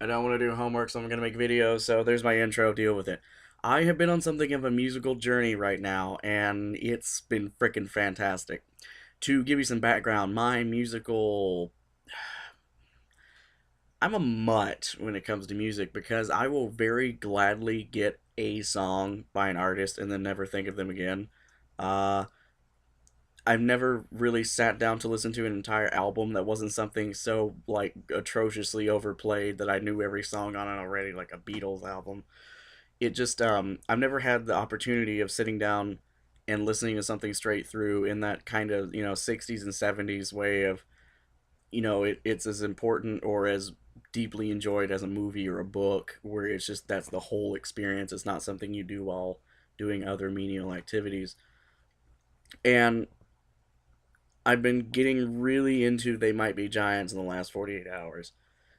I don't want to do homework, so I'm going to make videos, so there's my intro, deal with it. I have been on something of a musical journey right now, and it's been freaking fantastic. To give you some background, my musical. I'm a mutt when it comes to music because I will very gladly get a song by an artist and then never think of them again. Uh, I've never really sat down to listen to an entire album that wasn't something so like atrociously overplayed that I knew every song on it already, like a Beatles album. I've never had the opportunity of sitting down and listening to something straight through in that kind of 60s and 70s way of it's as important or as deeply enjoyed as a movie or a book where it's just that's the whole experience. It's not something you do while doing other menial activities. And I've been getting really into They Might Be Giants in the last 48 hours.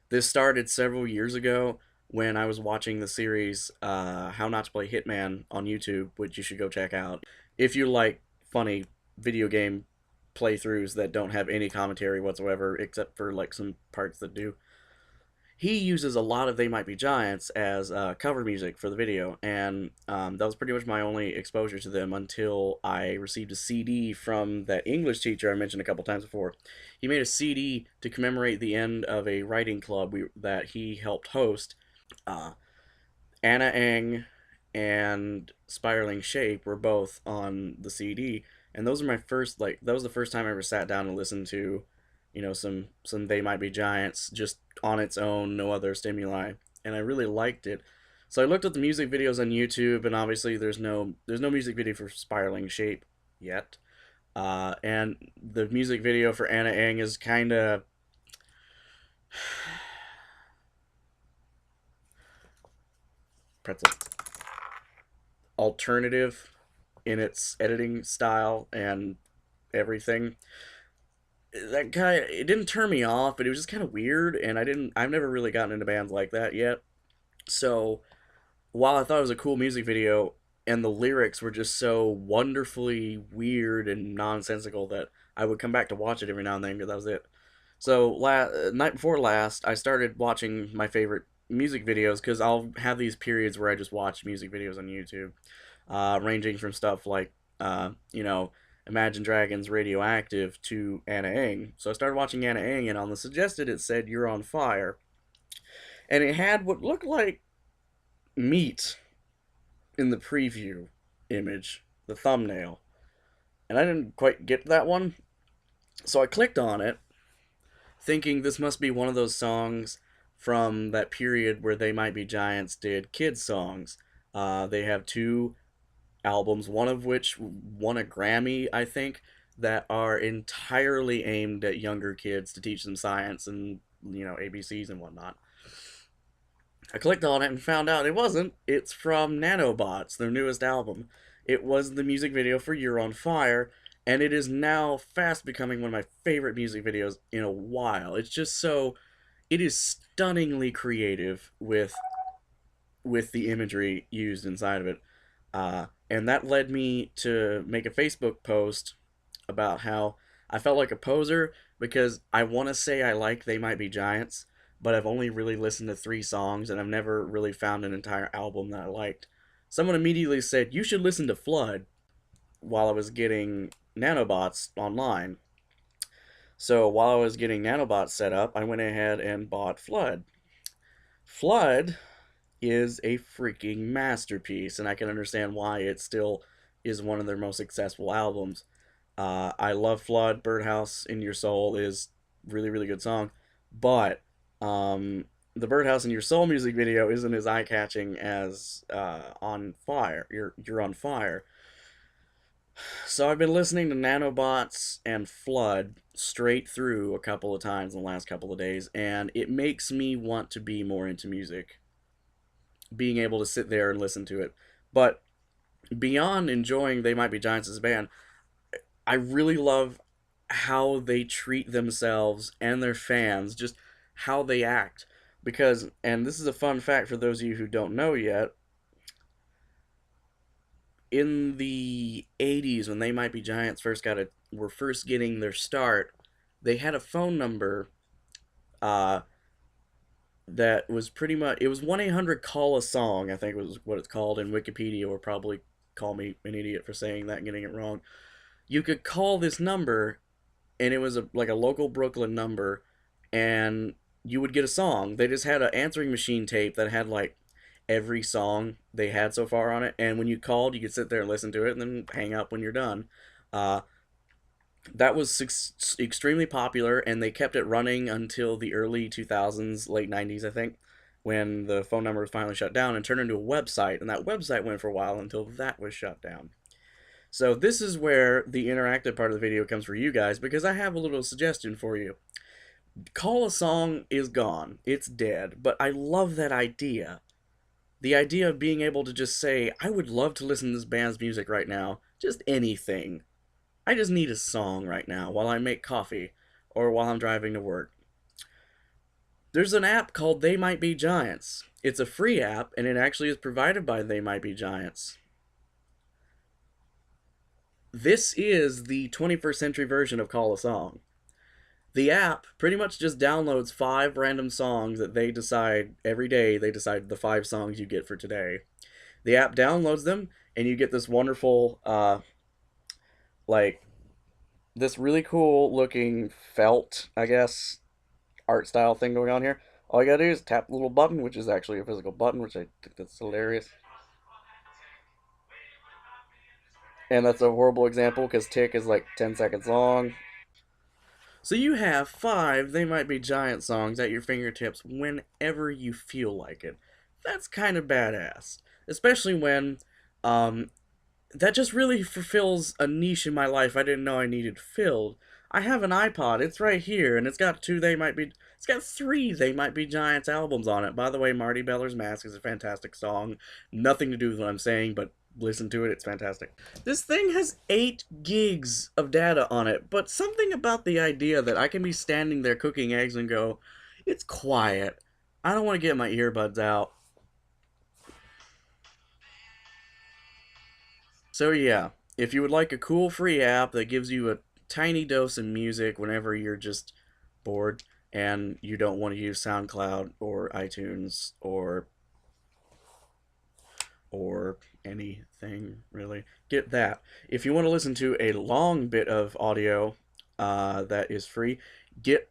This started several years ago when I was watching the series How Not to Play Hitman on YouTube, which you should go check out. If you like funny video game playthroughs that don't have any commentary whatsoever, except for like some parts that do, he uses a lot of They Might Be Giants as cover music for the video, and that was pretty much my only exposure to them until I received a CD from that English teacher I mentioned a couple times before. He made a CD to commemorate the end of a writing club that he helped host. Uh, Anna Eng and Spiraling Shape were both on the CD, and those are my first that was the first time I ever sat down and listened to, some They Might Be Giants just on its own, no other stimuli, and I really liked it. So I looked at the music videos on YouTube, and obviously there's no music video for Spiraling Shape yet, and the music video for Anna Eng is kind of pretzel alternative in its editing style and everything. That kind of, it didn't turn me off, but it was just kind of weird, and I've never really gotten into bands like that yet. So while I thought it was a cool music video, and the lyrics were just so wonderfully weird and nonsensical that I would come back to watch it every now and then because that was it. So night before last, I started watching my favorite music videos because I'll have these periods where I just watch music videos on YouTube, ranging from stuff like Imagine Dragons Radioactive to Anna Eng. So I started watching Anna Eng, and on the suggested it said You're on Fire, and it had what looked like meat in the preview image, the thumbnail, and I didn't quite get that one, so I clicked on it, thinking this must be one of those songs from that period where They Might Be Giants did kids songs. They have two albums, one of which won a Grammy, I think, that are entirely aimed at younger kids to teach them science and ABCs and whatnot. I clicked on it and found out it wasn't. It's from Nanobots, their newest album. It was the music video for You're on Fire, and it is now fast becoming one of my favorite music videos in a while. It's just so it is stunningly creative with the imagery used inside of it. And that led me to make a Facebook post about how I felt like a poser because I want to say I like They Might Be Giants, but I've only really listened to 3 songs and I've never really found an entire album that I liked. Someone immediately said, You should listen to Flood while I was getting Nanobots online. So while I was getting Nanobots set up, I went ahead and bought Flood. Flood is a freaking masterpiece, and I can understand why it still is one of their most successful albums. I love Flood. Birdhouse in Your Soul is really, really good song, but the Birdhouse in Your Soul music video isn't as eye catching as On Fire. You're on Fire. So I've been listening to Nanobots and Flood straight through a couple of times in the last couple of days, and it makes me want to be more into music, being able to sit there and listen to it. But beyond enjoying They Might Be Giants as a band, I really love how they treat themselves and their fans, just how they act. Because, and this is a fun fact for those of you who don't know yet, in the 80s when They Might Be Giants were first getting their start, they had a phone number uh, that was pretty much, it was 1-800 call a song, I think was what it's called, and Wikipedia will probably call me an idiot for saying that and getting it wrong. You could call this number, and it was like a local Brooklyn number, and you would get a song. They just had an answering machine tape that had like every song they had so far on it, and when you called, you could sit there and listen to it, and then hang up when you're done. Uh, that was extremely popular, and they kept it running until the early 2000s, late 90s, I think, when the phone number was finally shut down and turned into a website, and that website went for a while until that was shut down. So this is where the interactive part of the video comes for you guys, because I have a little suggestion for you. Call a song is gone. It's dead. But I love that idea. The idea of being able to just say, I would love to listen to this band's music right now. Just anything. I just need a song right now while I make coffee or while I'm driving to work. There's an app called They Might Be Giants. It's a free app, and it actually is provided by They Might Be Giants. This is the 21st century version of Call a Song. The app pretty much just downloads 5 random songs that they decide every day. They decide the 5 songs you get for today. The app downloads them, and you get this wonderful, like, this really cool looking felt, I guess, art style thing going on here. All you gotta do is tap the little button, which is actually a physical button, which I think that's hilarious. And that's a horrible example because tick is like 10 seconds long. So you have 5 They Might Be Giant songs at your fingertips whenever you feel like it. That's kind of badass. Especially when that just really fulfills a niche in my life I didn't know I needed filled. I have an iPod, it's right here, and it's got 3 They Might Be Giants albums on it. By the way, Marty Beller's Mask is a fantastic song. Nothing to do with what I'm saying, but listen to it, it's fantastic. This thing has 8 gigs of data on it, but something about the idea that I can be standing there cooking eggs and go, it's quiet. I don't want to get my earbuds out. So yeah, if you would like a cool free app that gives you a tiny dose of music whenever you're just bored and you don't want to use SoundCloud or iTunes or anything really, get that. If you want to listen to a long bit of audio that is free, get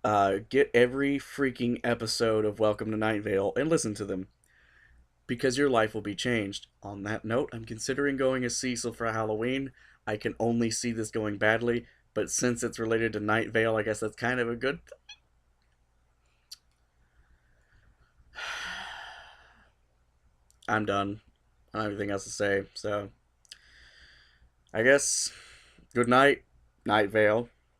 get every freaking episode of Welcome to Night Vale and listen to them, because your life will be changed. On that note, I'm considering going as Cecil for Halloween. I can only see this going badly, but since it's related to Night Vale, I guess that's kind of a good thing. I'm done. I don't have anything else to say, so I guess good night, Night Vale.